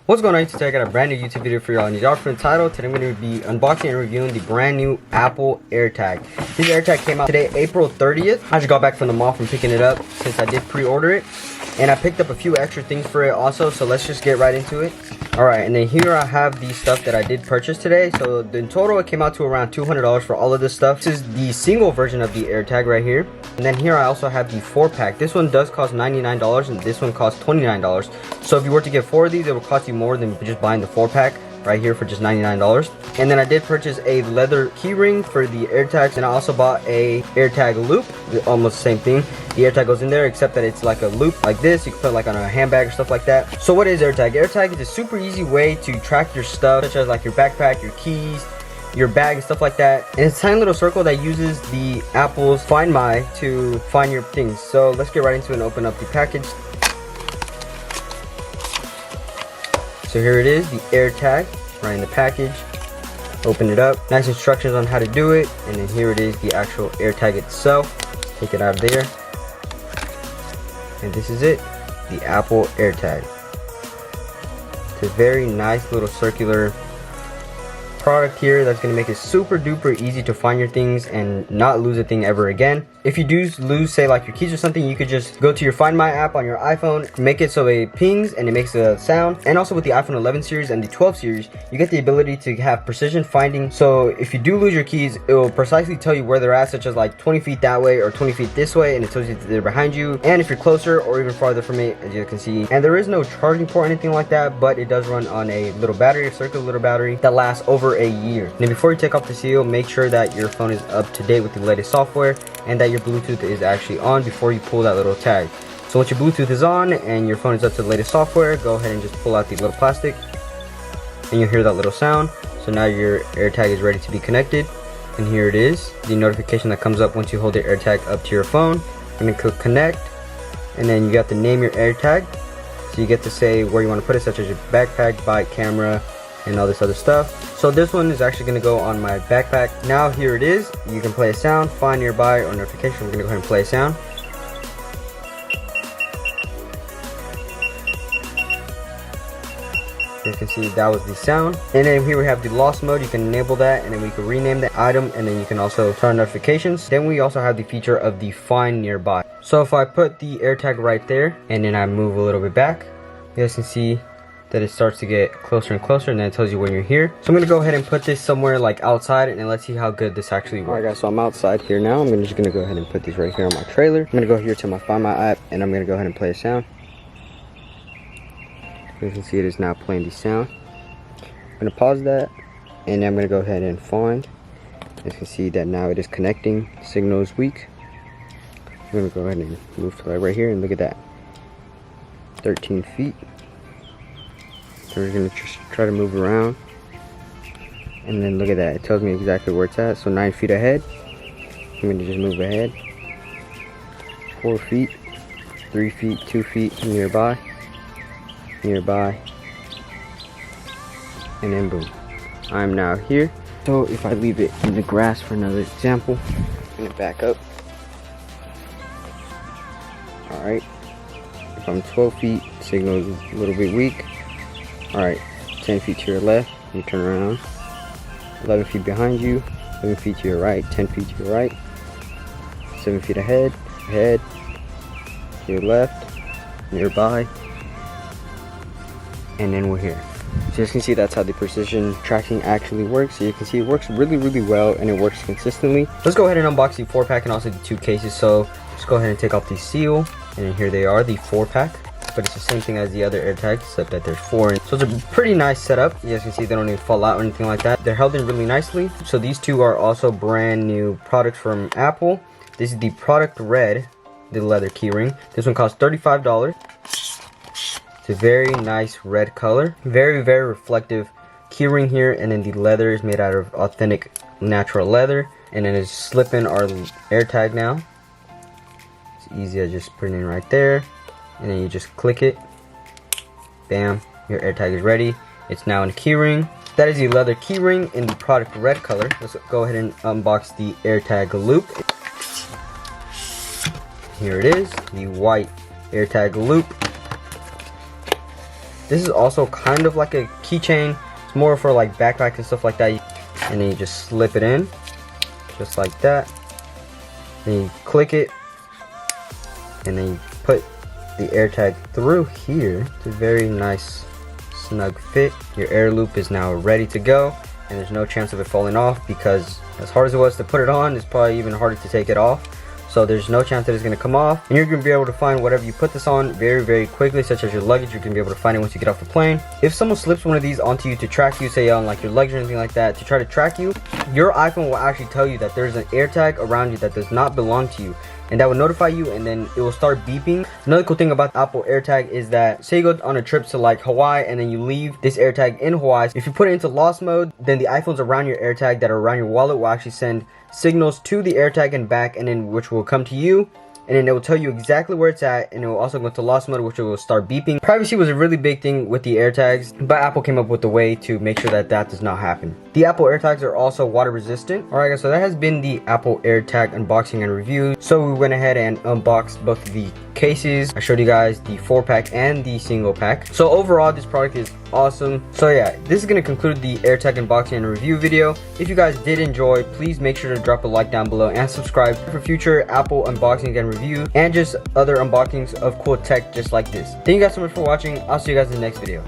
What's going on today? I got a brand new YouTube video for y'all, and y'all from the title. Today I'm going to be unboxing and reviewing the brand new Apple Airtag. This Airtag came out today, April 30th. I just got back from the mall from picking it up since I did pre-order it. And I picked up a few extra things for it also, so let's just get right into it. Alright, and then here I have the stuff that I did purchase today. So in total it came out to around $200 for all of this stuff. This is the single version of the Airtag right here. And then here I also have the 4-pack. This one does cost $99 and this one costs $29. So if you were to get 4 of these, it would cost you more than just buying the 4-pack right here for just $99. And then I did purchase a leather keyring for the AirTags, and I also bought a AirTag loop, almost the same thing. The AirTag goes in there, except that it's like a loop like this. You can put it like on a handbag or stuff like that. So what is AirTag? AirTag is a super easy way to track your stuff, such as like your backpack, your keys, your bag, and stuff like that. And it's a tiny little circle that uses the Apple's Find My to find your things. So let's get right into it and open up the package. So here it is, the AirTag, right in the package. Open it up. Nice instructions on how to do it. And then here it is, the actual AirTag itself. Take it out of there. And this is it, the Apple Airtag. It's a very nice little circular product here that's going to make it super duper easy to find your things and not lose a thing ever again. If you do lose, say like your keys or something, you could just go to your Find My app on your iPhone, make it so it pings and it makes a sound. And also with the iPhone 11 series and the 12 series, you get the ability to have precision finding. So if you do lose your keys, it will precisely tell you where they're at, such as like 20 feet that way or 20 feet this way, and it tells you that they're behind you. And if you're closer or even farther from it, as you can see. And there is no charging port or anything like that, but it does run on a little battery, a circular little battery that lasts over a year. Now before you take off the seal, make sure that your phone is up to date with the latest software and that your Bluetooth is actually on before you pull that little tag. So once your Bluetooth is on and your phone is up to the latest software, go ahead and just pull out the little plastic and you'll hear that little sound. So now your AirTag is ready to be connected, and here it is, the notification that comes up once you hold the AirTag up to your phone. I'm going to click connect, and then you got to name your AirTag. So you get to say where you want to put it, such as your backpack, bike, camera, and all this other stuff. So this one is actually going to go on my backpack. Now here it is. You can play a sound, find nearby, or notification. We're going to go ahead and play a sound. You can see that was the sound. And then here we have the lost mode. You can enable that, and then we can rename the item, and then you can also turn on notifications. Then we also have the feature of the find nearby. So if I put the AirTag right there and then I move a little bit back, you guys can see that it starts to get closer and closer, and then it tells you when you're here. So I'm gonna go ahead and put this somewhere like outside, and let's see how good this actually works. Alright guys, so I'm outside here now. I'm just gonna go ahead and put this right here on my trailer. I'm gonna go here to my Find My app, and I'm gonna go ahead and play a sound. You can see it is now playing the sound. I'm gonna pause that, and then I'm gonna go ahead and find. As you can see that now it is connecting. Signal is weak. I'm gonna go ahead and move to right here, and look at that, 13 feet. So we're gonna just try to move around, and then look at that, it tells me exactly where it's at. So 9 feet ahead. I'm gonna just move ahead. 4 feet, 3 feet, 2 feet, nearby, and then boom, I'm now here. So if I leave it in the grass for another example, I'm gonna back up. All right, if I'm 12 feet, signal is a little bit weak. Alright, 10 feet to your left, you turn around. 11 feet behind you, 11 feet to your right, 10 feet to your right, 7 feet ahead, to your left, nearby, and then we're here. So you can see that's how the precision tracking actually works. So you can see it works really, really well, and it works consistently. Let's go ahead and unbox the 4-pack and also the 2 cases. So just go ahead and take off the seal, and then here they are, the 4-pack. But it's the same thing as the other AirTags, except that there's 4 in. So it's a pretty nice setup. You guys can see they don't even fall out or anything like that. They're held in really nicely. So these 2 are also brand new products from Apple. This is the product red, the leather keyring. This one costs $35. It's a very nice red color. Very, very reflective keyring here. And then the leather is made out of authentic natural leather. And then it's slipping our AirTag now. It's easy as just putting it right there. And then you just click it, bam, your AirTag is ready. It's now in a keyring. That is the leather keyring in the product red color. Let's go ahead and unbox the AirTag loop. Here it is, the white AirTag loop. This is also kind of like a keychain. It's more for like backpacks and stuff like that. And then you just slip it in, just like that. Then you click it, and then you put the AirTag through here. It's a very nice snug fit. Your air loop is now ready to go, and there's no chance of it falling off, because as hard as it was to put it on, it's probably even harder to take it off. So there's no chance that it's going to come off, and you're going to be able to find whatever you put this on very quickly, such as your luggage. You're going to be able to find it once you get off the plane. If someone slips one of these onto you to track you, say on like your luggage or anything like that, to try to track you, your iPhone will actually tell you that there's an AirTag around you that does not belong to you, and that will notify you, and then it will start beeping. Another cool thing about Apple AirTag is that, say you go on a trip to like Hawaii, and then you leave this AirTag in Hawaii. If you put it into lost mode, then the iPhones around your AirTag that are around your wallet will actually send signals to the AirTag and back, and then which will come to you, and then it will tell you exactly where it's at, and it will also go to lost mode, which will start beeping. Privacy was a really big thing with the AirTags, but Apple came up with a way to make sure that that does not happen. The Apple AirTags are also water resistant. Alright guys, so that has been the Apple AirTag unboxing and review. So we went ahead and unboxed both of the cases. I showed you guys the 4-pack and the single pack. So overall, this product is awesome. So yeah, this is going to conclude the AirTag unboxing and review video. If you guys did enjoy, please make sure to drop a like down below and subscribe for future Apple unboxing and review, and just other unboxings of cool tech just like this. Thank you guys so much for watching. I'll see you guys in the next video.